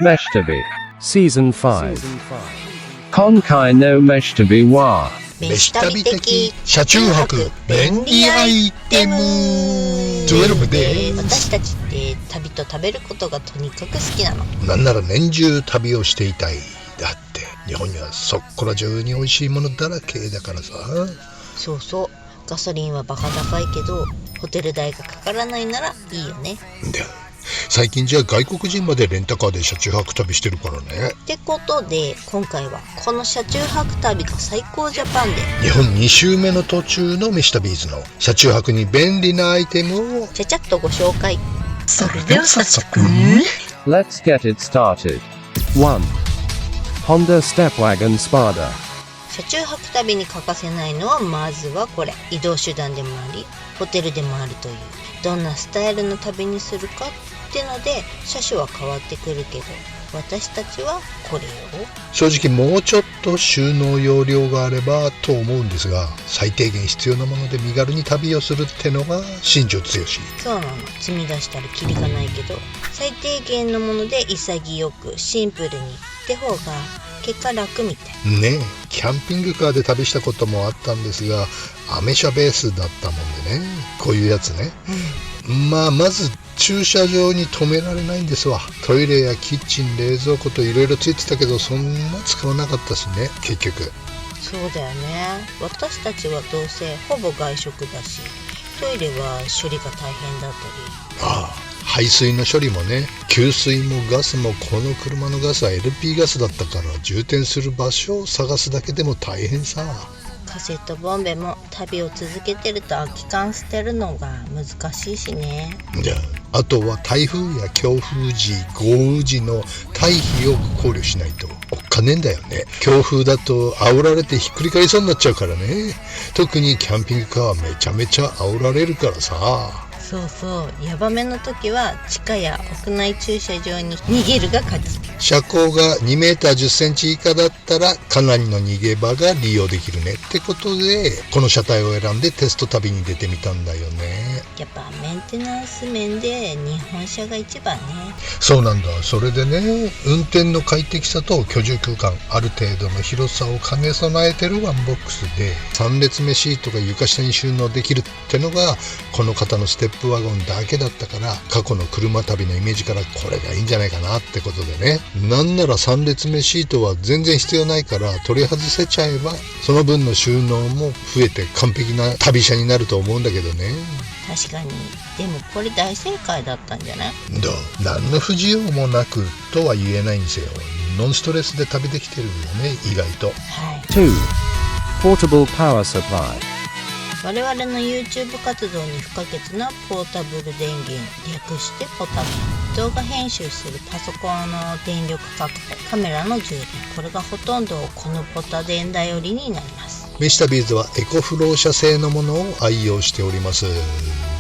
飯旅 Season 5. 今回の飯旅は飯旅的車中泊便利アイテム12です。私たちって旅と食べることがとにかく好きなの。なんなら年中旅をしていたい。だって日本にはそこら中に美味しいものだらけだからさ。そうそう、ガソリンはバカ高いけどホテル代がかからないならいいよね。で最近じゃ外国人までレンタカーで車中泊旅してるからね。ってことで今回はこの車中泊旅が最高ジャパンで日本2周目の途中のミスタビーズの車中泊に便利なアイテムをちゃちゃっとご紹介。それでは早速 Let's get it started. 1. Honda Stepwagon Spada. 車中泊旅に欠かせないのはまずはこれ。移動手段でもありホテルでもあるという、どんなスタイルの旅にするかってので車種は変わってくるけど、私たちはこれを正直もうちょっと収納容量があればと思うんですが、最低限必要なもので身軽に旅をするってのが新庄剛志。そうなの、積み出したらキリがないけど最低限のもので潔くシンプルにって方が結果楽みたいねえ、キャンピングカーで旅したこともあったんですが、アメ車ベースだったもんでね、こういうやつね、まず駐車場に止められないんですわ。トイレやキッチン、冷蔵庫といろいろついてたけどそんな使わなかったしね、結局。そうだよね。私たちはどうせほぼ外食だし、トイレは処理が大変だったり。排水の処理もね、給水もガスも、この車のガスは LP ガスだったから充填する場所を探すだけでも大変さ。カセットボンベも旅を続けてると空き缶捨てるのが難しいしね。じゃあとは台風や強風時、豪雨時の退避を考慮しないとおっかねえんだよね。強風だと煽られてひっくり返りそうになっちゃうからね。特にキャンピングカーはめちゃめちゃ煽られるからさ。そうそう、ヤバめの時は地下や屋内駐車場に逃げるが勝ち。車高が2メーター10センチ以下だったらかなりの逃げ場が利用できるねってことで、この車体を選んでテスト旅に出てみたんだよね。やっぱメンテナンス面で日本車が一番ね。そうなんだ。それでね、運転の快適さと居住空間、ある程度の広さを兼ね備えてるワンボックスで、3列目シートが床下に収納できるってのがこの方のステップワゴンだけだったから、過去の車旅のイメージからこれがいいんじゃないかなってことでね。なんなら3列目シートは全然必要ないから取り外せちゃえば、その分の収納も増えて完璧な旅車になると思うんだけどね。確かに。でもこれ大正解だったんじゃない？何の不自由もなくとは言えないんですよ。ノンストレスで旅できてるよね、意外と。はい。 2. Portable Power Supply. 我々の YouTube 活動に不可欠なポータブル電源、略してポタブ。動画編集するパソコンの電力確保、カメラの充電、これがほとんどこのポタ電頼りになります。ミスタビーズはエコフロー車製のものを愛用しております。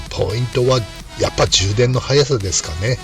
ポイントはやっぱ充電の速さですかね。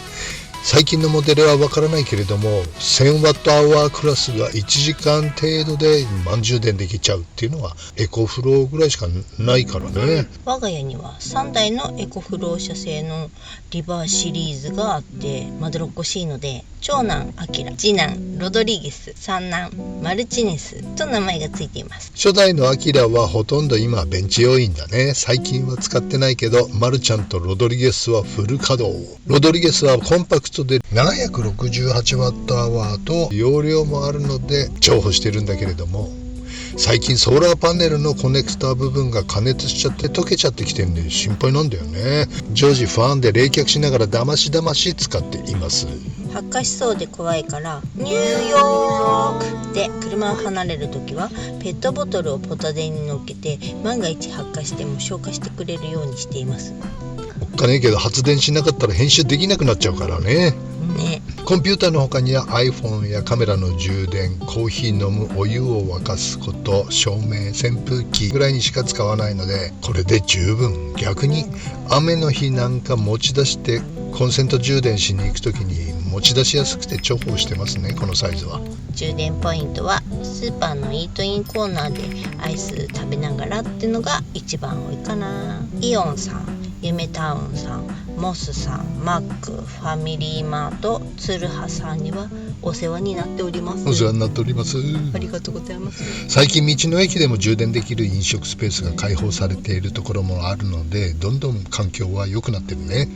最近のモデルはわからないけれども、1000Whクラスが1時間程度で満充電できちゃうっていうのはエコフローぐらいしかないからね。我が家には3台のエコフロー車製のリバーシリーズがあって、まどろっこしいので長男アキラ、次男ロドリゲス、三男マルチネスと名前がついています。初代のアキラはほとんど今ベンチ要員だね。最近は使ってないけど、マルちゃんとロドリゲスはフル稼働。ロドリゲスはコンパクトで 768Wh と容量もあるので重宝してるんだけれども、最近ソーラーパネルのコネクタ部分が加熱しちゃって溶けちゃってきてんで心配なんだよね。常時ファンで冷却しながらだましだまし使っています。発火しそうで怖いからニューヨークで車を離れるときはペットボトルをポタ電に乗っけて、万が一発火しても消火してくれるようにしています。おっかねえけど発電しなかったら編集できなくなっちゃうからね。コンピューターの他には iPhone やカメラの充電、コーヒー飲むお湯を沸かすこと、照明、扇風機ぐらいにしか使わないのでこれで十分。逆に雨の日なんか持ち出してコンセント充電しに行くときに持ち出しやすくて重宝してますね、このサイズは。充電ポイントはスーパーのイートインコーナーでアイス食べながらってのが一番多いかな。イオンさん、夢タウンさん、モスさん、マック、ファミリーマート、ツルハさんにはお世話になっております。お世話になっております。ありがとうございます。最近道の駅でも充電できる飲食スペースが開放されているところもあるので、どんどん環境は良くなってるね。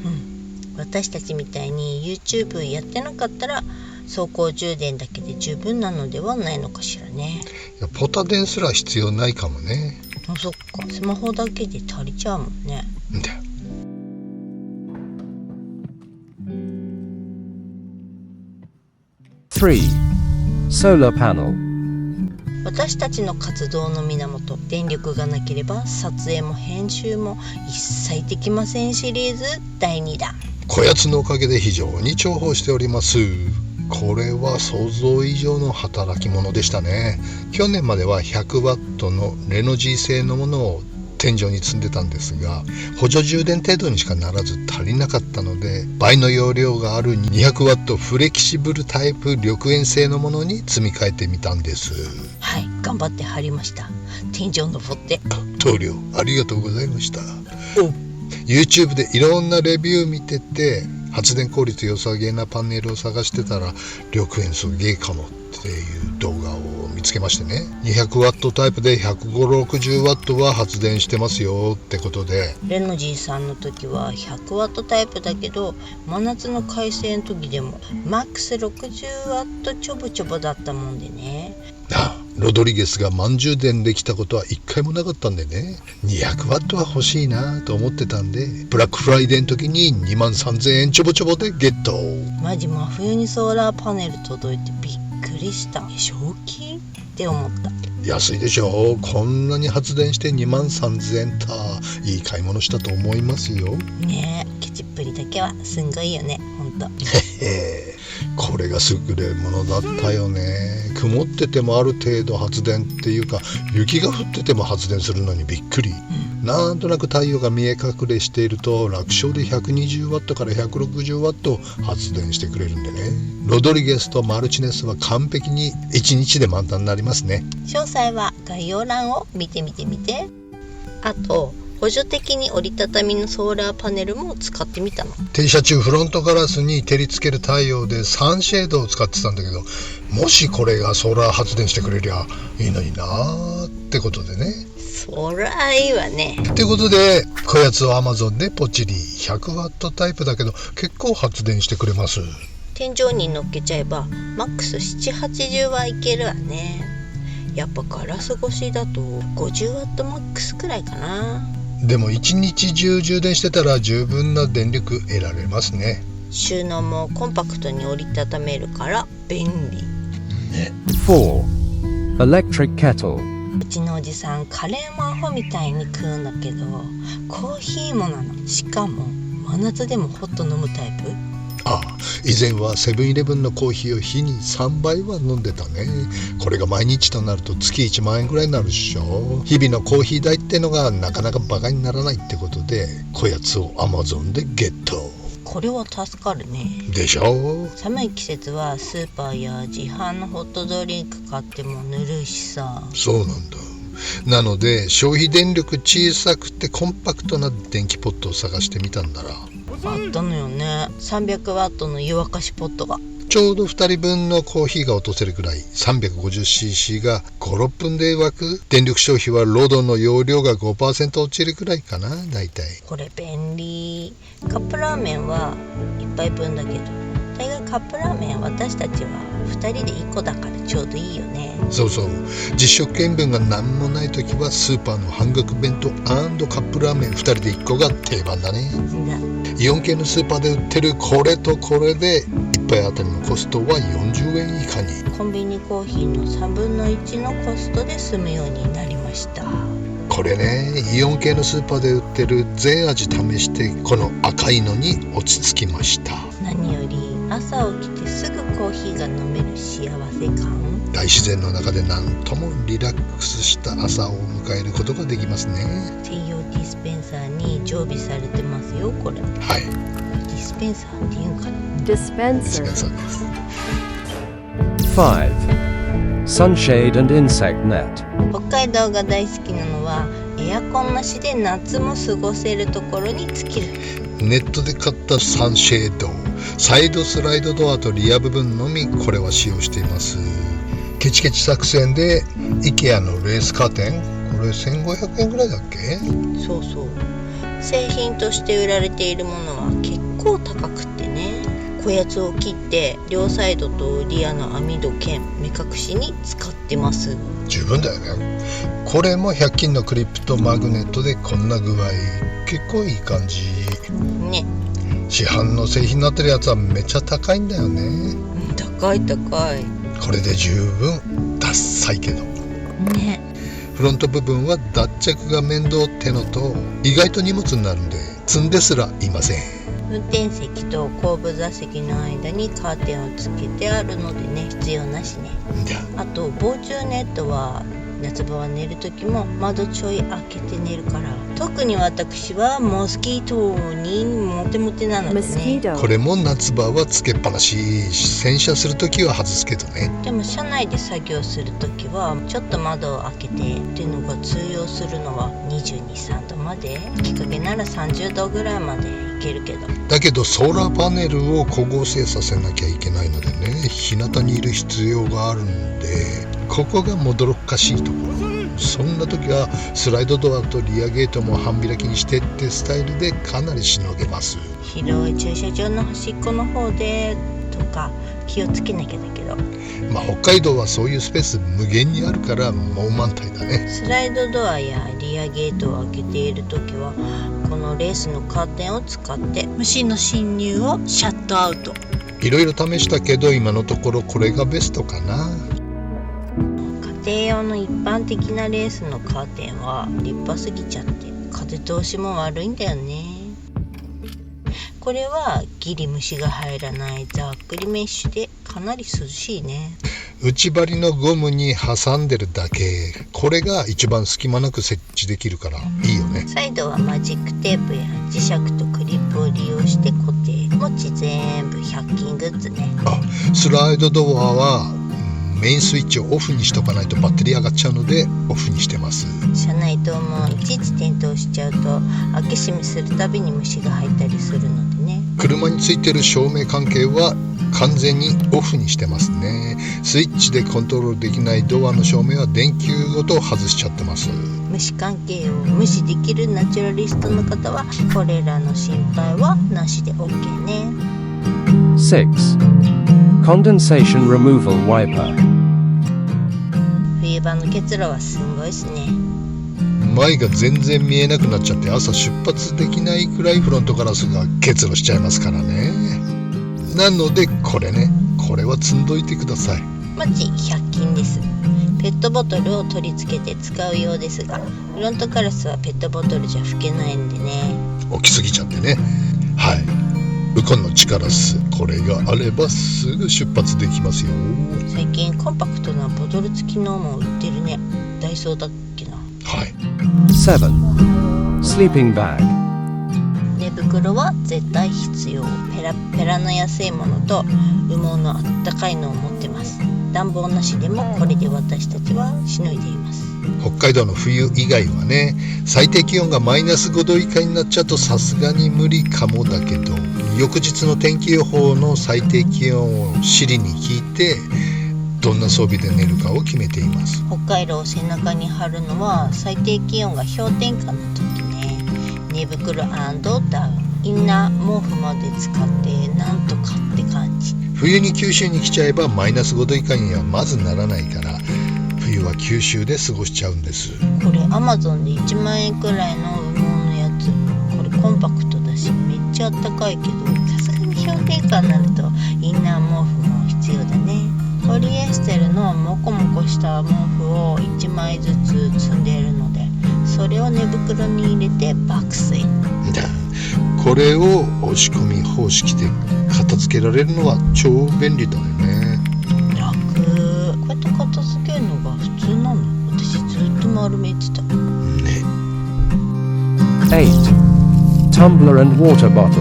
私たちみたいに YouTube やってなかったら走行充電だけで十分なのではないのかしらね。いや、ポタ電すら必要ないかもね。そっか、スマホだけで足りちゃうもんね。んだよ。3. Solar panel. 私たちの活動の源、電力がなければ撮影も編集も一切できませんシリーズ第2弾。こやつのおかげで非常に重宝しております。これは想像以上の働き者でしたね。去年までは100ワットのレノジー製のものを天井に積んでたんですが、補助充電程度にしかならず足りなかったので、倍の容量がある200ワットフレキシブルタイプ緑煙製のものに積み替えてみたんです。はい、頑張って貼りました。天井登って。棟梁ありがとうございました。YouTube でいろんなレビュー見てて、発電効率良さげなパネルを探してたら、緑煙すげえかもっていう動画を見つけましてね。200ワットタイプで150、60ワットは発電してますよってことで、レノジーさんの時は100ワットタイプだけど、真夏の快晴の時でもマックス60ワットちょぼちょぼだったもんでね。ロドリゲスが満充電できたことは一回もなかったんでね、200ワットは欲しいなと思ってたんで、ブラックフライデーの時に23,000円ちょぼちょぼでゲット。マジ真冬にソーラーパネル届いてびっくりした。正気って思った。安いでしょ。こんなに発電して23,000円たいい買い物したと思いますよ。ねえ、ケチっぷりだけはすんごいよね、ほんと。これが優れものだったよね。曇っててもある程度発電っていうか、雪が降ってても発電するのにびっくり。なんとなく太陽が見え隠れしていると楽勝で120ワットから160ワット発電してくれるんでね。ロドリゲスとマルチネスは完璧に1日で満タンになりますね。詳細は概要欄を見てみて。あと補助的に折りたたみのソーラーパネルも使ってみたの。停車中フロントガラスに照りつける太陽でサンシェードを使ってたんだけど、もしこれがソーラー発電してくれりゃいいのになーってことでね。そらいいわね。ってことでこやつを Amazon でポチリ。100ワットタイプだけど結構発電してくれます。天井に乗っけちゃえばマックス780はいけるわね。やっぱガラス越しだと50ワットマックスくらいかな。でも一日中充電してたら十分な電力得られますね。収納もコンパクトに折りたためるから便利。 4. Electric kettle. うちのおじさんカレーもアホみたいに食うんだけど、コーヒーもなの。しかも真夏でもホット飲むタイプ。以前はセブンイレブンのコーヒーを日に3杯は飲んでたね。これが毎日となると月1万円ぐらいになるでしょ。日々のコーヒー代ってのがなかなかバカにならないってことで、こやつを Amazon でゲット。これは助かるね。でしょ。寒い季節はスーパーや自販のホットドリンク買ってもぬるいしさ。そうなんだ。なので消費電力小さくてコンパクトな電気ポットを探してみたんだらあったのよね。300ワットの湯沸かしポットがちょうど2人分のコーヒーが落とせるくらい。 350cc が 5,6 分で沸く。電力消費はロドの容量が 5% 落ちるくらいかな。だいたいこれ便利。カップラーメンは1杯分だけど、大概カップラーメン私たちは2人で1個だからちょうどいいよね。そうそう。実食塩分が何もない時はスーパーの半額弁当&カップラーメン2人で1個が定番だね。イオン系のスーパーで売ってるこれとこれで1杯あたりのコストは40円以下に。コンビニコーヒーの3分の1のコストで済むようになりました。これね、イオン系のスーパーで売ってる全味試してこの赤いのに落ち着きました。何より朝起きてすぐコーヒーが飲める幸せ感。大自然の中で何ともリラックスした朝を迎えることができますね。専用ディスペンサーに常備されてますよ。これはい、ディスペンサーっていうんかな。ディスペンサーです。 5. Sunshade and insect net. 北海道が大好きなのはエアコンなしで夏も過ごせるところに尽きる。ネットで買ったサンシェード、サイドスライドドアとリア部分のみこれは使用しています。ケチケチ作戦で IKEA のレースカーテン、これ1500円ぐらいだっけ。そうそう、製品として売られているものは結構高くってね、こやつを切って両サイドとリアの網戸兼目隠しに使ってます。十分だよね。これも100均のクリップとマグネットでこんな具合、結構いい感じね。市販の製品になってるやつはめっちゃ高いんだよね。高い高いこれで十分ダッサいけどね。フロント部分は脱着が面倒ってのと、意外と荷物になるんで積んですらいません。運転席と後部座席の間にカーテンをつけてあるのでね、必要なしね。あと防虫ネットは夏場は寝る時も窓ちょい開けて寝るから、特に私はモスキートにモテモテなのでね。これも夏場はつけっぱなし、洗車する時は外すけどね。でも車内で作業する時はちょっと窓を開けてっていうのが通用するのは22、3度まで、日陰なら30度ぐらいまでいけるけど、だけどソーラーパネルを光合成させなきゃいけないのでね、日向にいる必要があるんで、ここがもどろっかしいところ。そんな時はスライドドアとリアゲートも半開きにしてってスタイルでかなりしのげます。広い駐車場の端っこの方でとか気をつけなきゃだけど、北海道はそういうスペース無限にあるからもう満タイだね。スライドドアやリアゲートを開けている時はこのレースのカーテンを使って虫の侵入をシャットアウト。いろいろ試したけど今のところこれがベストかな。家庭用の一般的なレースのカーテンは立派すぎちゃって風通しも悪いんだよね。これはギリ虫が入らないざっくりメッシュでかなり涼しいね。内張りのゴムに挟んでるだけ、これが一番隙間なく設置できるからいいよね。サイドはマジックテープや磁石とクリップを利用して固定、持ち全部100均グッズね。スライドドアはメインスイッチをオフにしとかないとバッテリー上がっちゃうのでオフにしてます。車内灯もいちいち点灯しちゃうと開け閉めするたびに虫が入ったりするのでね。車についてる照明関係は完全にオフにしてますね。スイッチでコントロールできないドアの照明は電球ごと外しちゃってます。虫関係を無視できるナチュラリストの方はこれらの心配はなしで OK ね。 6. Condensation Removal Wiper. 冬場の結露はすんごいっすね。前が全然見えなくなっちゃって朝出発できないくらいフロントガラスが結露しちゃいますからね。なのでこれね、これは積んどいてください。マジ100均です。ペットボトルを取り付けて使うようですが、フロントガラスはペットボトルじゃ拭けないんでね。大きすぎちゃってね。はい、ウコンの力っす。これがあればすぐ出発できますよ。最近コンパクトなボトル付きのも売ってるね。ダイソーだっけな。はい。 7. Sleeping Bag. 寝袋は絶対必要。ペラペラの安いものと羽毛のあったかいのを持ってます。暖房なしでもこれで私たちはしのいでいます。北海道の冬以外はね、最低気温がマイナス5度以下になっちゃうとさすがに無理かもだけど、翌日の天気予報の最低気温をシリに聞いてどんな装備で寝るかを決めています。北海道を背中に貼るのは最低気温が氷点下の時ね。寝袋&ダウン、インナー毛布まで使ってなんとかって感じ。冬に九州に来ちゃえばマイナス5度以下にはまずならないから、冬は九州で過ごしちゃうんです。これ Amazon で1万円くらいの羽毛のやつ。これコンパクトだしめっちゃあったかいけど、さすがに氷点下になるとインナー毛布も必要だね。ポリエステルのモコモコした毛布を1枚ずつ積んでいるので、それを寝袋に入れて爆睡。これを押し込み方式で片付けられるのは超便利だよね。楽。こうやって片付けるのが普通なの？私ずっと丸めてたね。 8. Tumbler and Water Bottle.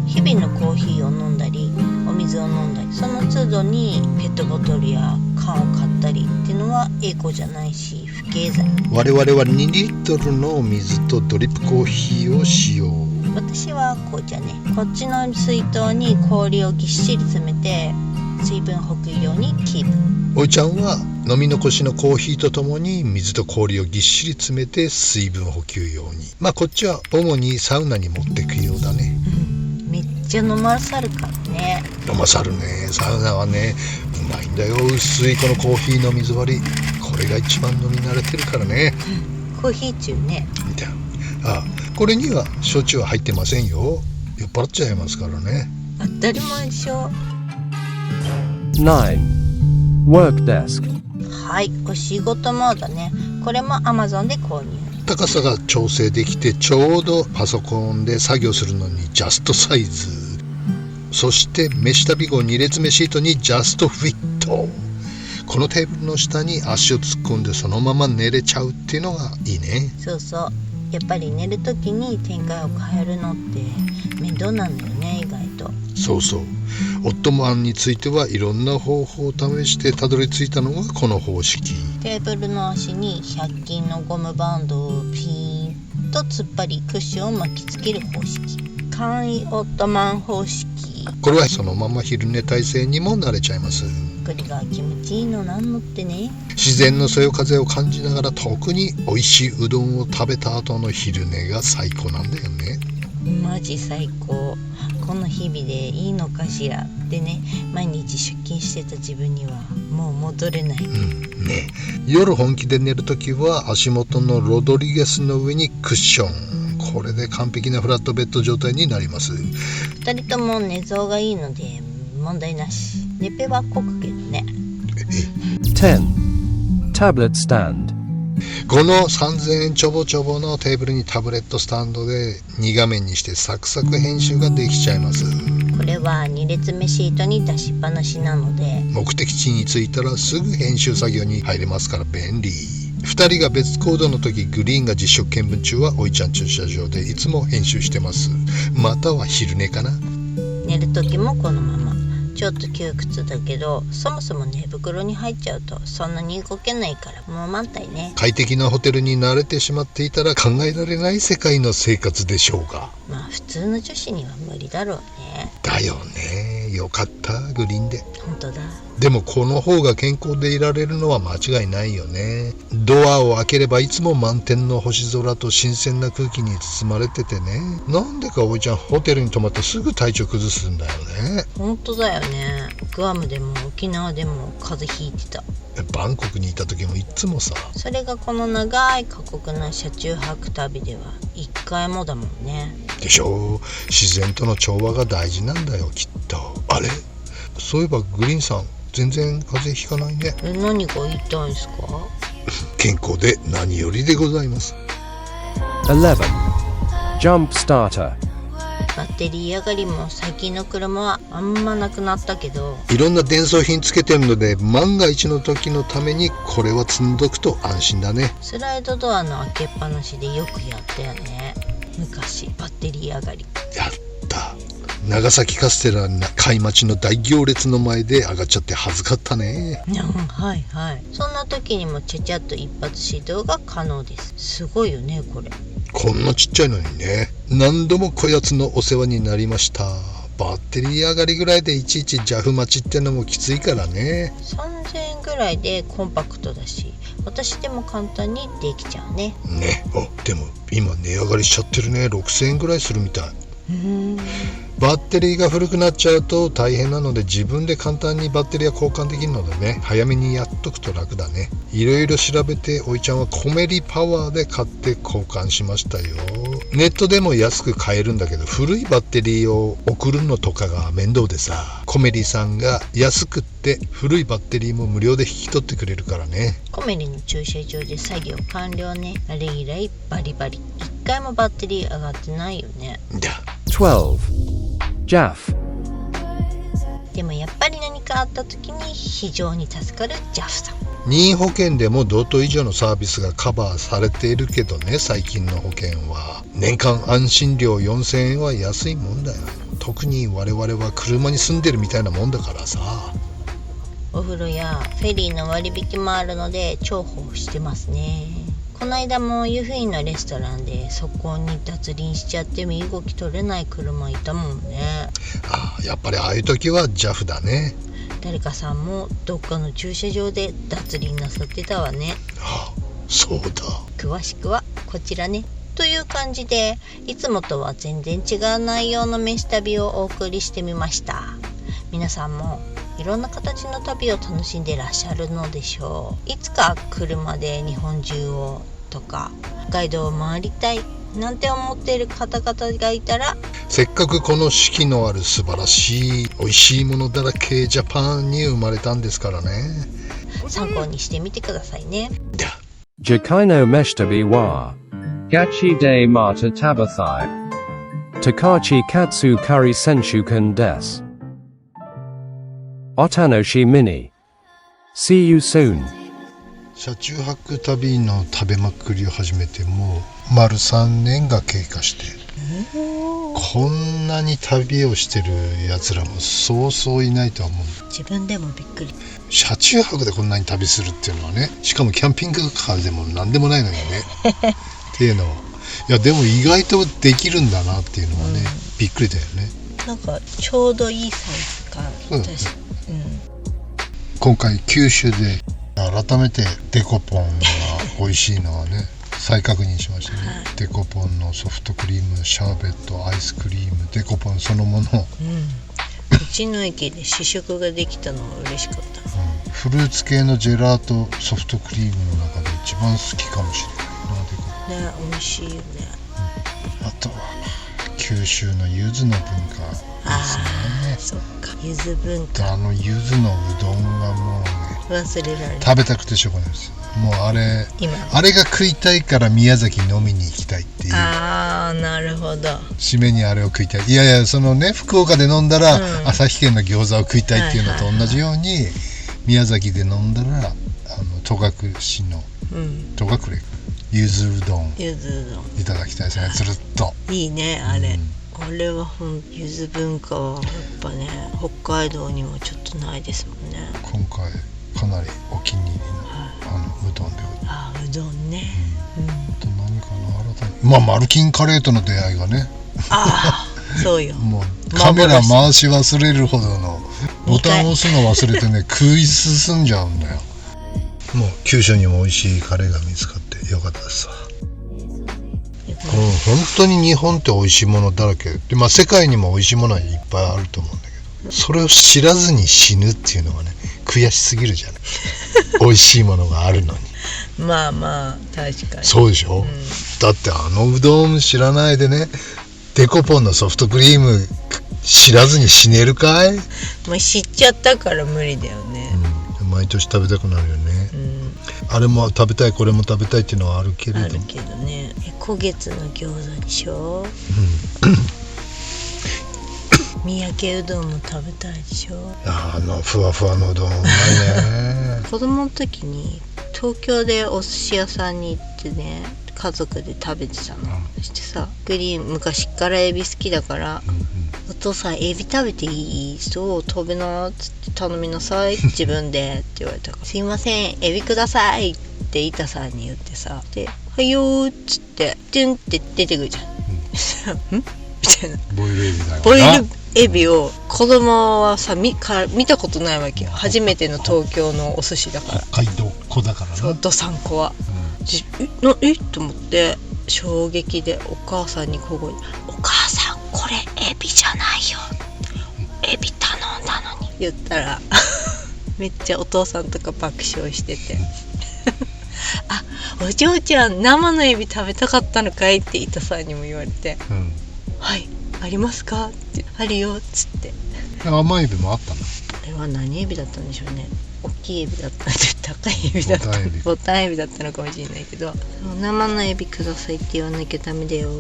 日々のコーヒーを飲んだりお水を飲んだり、その都度にペットボトルや缶を買ったりっていうのはエコじゃないし不経済。我々は2リットルのお水とドリップコーヒーを使用。私は紅茶ね。こっちの水筒に氷をぎっしり詰めて水分補給用にキープ。おいちゃんは飲み残しのコーヒーとともに水と氷をぎっしり詰めて水分補給用に。こっちは主にサウナに持ってくようだね。めっちゃ飲まさるからね。飲まさるね。サウナはね、うまいんだよ。薄いこのコーヒーの水割り、これが一番飲み慣れてるからね。コーヒー中ね。これには焼酎は入ってませんよ。酔っ払っちゃいますからね。当たり前でしょ。9. Work desk. はい、お仕事モードね。これも Amazon で購入。高さが調整できてちょうどパソコンで作業するのにジャストサイズ。そして飯旅後2列目シートにジャストフィット。このテーブルの下に足を突っ込んでそのまま寝れちゃうっていうのがいいね。そうそう。やっぱり寝るときに展開を変えるのって面倒なんだよね、意外と。そうそう。オットマンについてはいろんな方法を試してたどり着いたのがこの方式。テーブルの足に100均のゴムバンドをピーンと突っ張りクッションを巻きつける方式。簡易オットマン方式。これはそのまま昼寝体勢にも慣れちゃいます。これが気持ちいいのなんのってね。自然のそよ風を感じながら特に美味しいうどんを食べた後の昼寝が最高なんだよね。マジ最高。この日々でいいのかしらってね、毎日出勤してた自分にはもう戻れない。夜本気で寝るときは足元のロドリゲスの上にクッション。これで完璧なフラットベッド状態になります。2人とも寝相がいいので問題なし。寝ペはこくけどね。10. Tablet stand. この3000円ちょぼちょぼのテーブルにタブレットスタンドで2画面にしてサクサク編集ができちゃいます。これは2列目シートに出しっぱなしなので目的地に着いたらすぐ編集作業に入れますから便利。2人が別行動の時、グリーンが実食見分中はおいちゃん駐車場でいつも編集してます。または昼寝かな。寝る時もこのまま。ちょっと窮屈だけど、そもそも寝袋に入っちゃうとそんなに動けないからもう満タイね。快適なホテルに慣れてしまっていたら考えられない世界の生活でしょうが。普通の女子には無理だろうね。だよね。よかったグリーンで。本当だ。でもこの方が健康でいられるのは間違いないよね。ドアを開ければいつも満天の星空と新鮮な空気に包まれててね。なんでかおいちゃんホテルに泊まってすぐ体調崩すんだよね。本当だよね。グアムでも沖縄でも風邪ひいてた。バンコクにいた時もいつもさ。それがこの長い過酷な車中泊旅では一回もだもんね。でしょう。自然との調和が大事なんだよきっと。あれ、そういえばグリーンさん全然風邪ひかないね。何が言いたいんですか？健康で何よりでございます。 11. Jump starter. バッテリー上がりも最近の車はあんまなくなったけど、いろんな伝送品つけてるので万が一の時のためにこれは積んどくと安心だね。スライドドアの開けっぱなしでよくやったよね。昔バッテリー上がりやった。長崎カステラ海町の大行列の前で上がっちゃって恥ずかったね。はいはい。そんな時にもちゃちゃっと一発指導が可能です。すごいよねこれ。こんなちっちゃいのにね。何度もこやつのお世話になりました。バッテリー上がりぐらいでいちいち JAF 待ちってのもきついからね。3000円ぐらいでコンパクトだし、私でも簡単にできちゃうね。でも今値上がりしちゃってるね。6000円ぐらいするみたい。バッテリーが古くなっちゃうと大変なので自分で簡単にバッテリーは交換できるのでね、早めにやっとくと楽だね。いろいろ調べておいちゃんはコメリパワーで買って交換しましたよ。ネットでも安く買えるんだけど古いバッテリーを送るのとかが面倒でさ、コメリさんが安くって古いバッテリーも無料で引き取ってくれるからね。コメリの駐車場で作業完了ね。あれ以来バリバリ。一回もバッテリー上がってないよね。12. JAF. でもやっぱり何かあった時に非常に助かる JAF さん。任意保険でも同等以上のサービスがカバーされているけどね、最近の保険は。年間安心料4000円は安いもんだよ。特に我々は車に住んでるみたいなもんだからさ。お風呂やフェリーの割引もあるので重宝してますね。この間も湯布院のレストランでそこに脱輪しちゃって身動き取れない車いたもんね。やっぱりああいう時は JAF だね。誰かさんもどっかの駐車場で脱輪なさってたわね。そうだ。詳しくはこちらね。という感じで、いつもとは全然違う内容の飯旅をお送りしてみました。皆さんもいろんな形の旅を楽しんでらっしゃるのでしょう。いつか車で日本中をとか北海道を回りたいなんて思っている方々がいたら、せっかくこの四季のある素晴らしい美味しいものだらけジャパンに生まれたんですからね。参考にしてみてくださいね。Jakai no meshtabi wa. Gachi de mata tabathai. Takachi katsu kari senshukan des. Otanoshi mini. See you soon. 車中泊旅の食べまくりを始めてもう丸3年が経過して、こんなに旅をしてるやつらもそうそういないとは思う。自分でもびっくり。車中泊でこんなに旅するっていうのはね、しかもキャンピングカーでも何でもないのにねっていうのは、いやでも意外とできるんだなっていうのはね、びっくりだよね。なんかちょうどいいサイズか、今回九州で改めてデコポンが美味しいのはね再確認しましたね、デコポンのソフトクリーム、シャーベット、アイスクリーム、デコポンそのもの、道の駅で試食ができたのは嬉しかった、フルーツ系のジェラートソフトクリームの中で一番好きかもしれないな、デコポンね、美味しいよね、あとは九州の柚子の文化ですね。そっか、柚子文化、柚子のうどんがもうね忘れられない、食べたくてしょうがないです。もうあれが食いたいから宮崎飲みに行きたいっていう。なるほど。締めにあれを食いたい。いやいや、そのね、福岡で飲んだら、旭県の餃子を食いたいっていうのと同じように、宮崎で飲んだら戸隠の戸隠柚子うどんいただきたいですね。つるっといいね、あれ、これは柚子文化はやっぱね、北海道にもちょっとないですもんね。今回かなりお気に入りの、うどんでございます。うどんね、あと何かな、改めてマルキンカレーとの出会いがね、そうよもうカメラ回し忘れるほどのボタンを押すの忘れてね食い進んじゃうんだよ。もう九州にも美味しいカレーが見つかってよかったですわ。本当に日本って美味しいものだらけで、世界にも美味しいものはいっぱいあると思うんだけど、それを知らずに死ぬっていうのはね、悔しすぎるじゃない美味しいものがあるのに。まあ確かにそうでしょ、だってうどん知らないでね、デコポンのソフトクリーム知らずに死ねるかい。知っちゃったから無理だよね、毎年食べたくなるよね、あれも食べたいこれも食べたいっていうのはあるけれど、ね、古月の餃子でしょ、三宅うどんも食べたいでしょ。ふわふわのうどんうまいね子供の時に東京でお寿司屋さんに行ってね、家族で食べてたの、そしてさ、昔からエビ好きだから、お父さんエビ食べていい？そう食べなっつって頼みなさい自分でって言われたからすいませんエビくださいって板さんに言ってさ、ではいよーっつってトゥンって出てくるじゃん、んみたいな、ボイルエビだよな。ボイルエビを子供はさ見たことないわけよ。初めての東京のお寿司だから、北海道っ子だからな。そうどさんこは、と思って衝撃でお母さんに小声で「お母さんこれエビじゃないよ、エビ頼んだのに」言ったらめっちゃお父さんとか爆笑しててあ、お嬢ちゃん生のエビ食べたかったのかいって板さんにも言われて、はいありますかってあるよっつって。甘いエビもあったの？あれは何エビだったんでしょうね。大きいエビだったので高いエビだったボタンエビだったのかもしれないけど、生のエビくださいって言わなきゃダメだよっ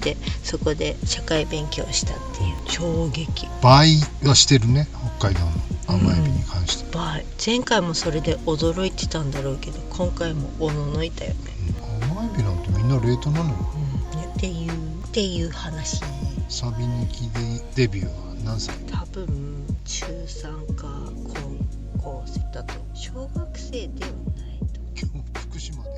てそこで社会勉強したっていう衝撃。倍はしてるね、北海道の甘エビに関して、倍。前回もそれで驚いてたんだろうけど今回もおののいたよね、甘エビなんてみんな冷凍なのよ、っていう話。サビ抜きでデビューは何歳？多分中3か高校生だと、小学生ではないと。福島で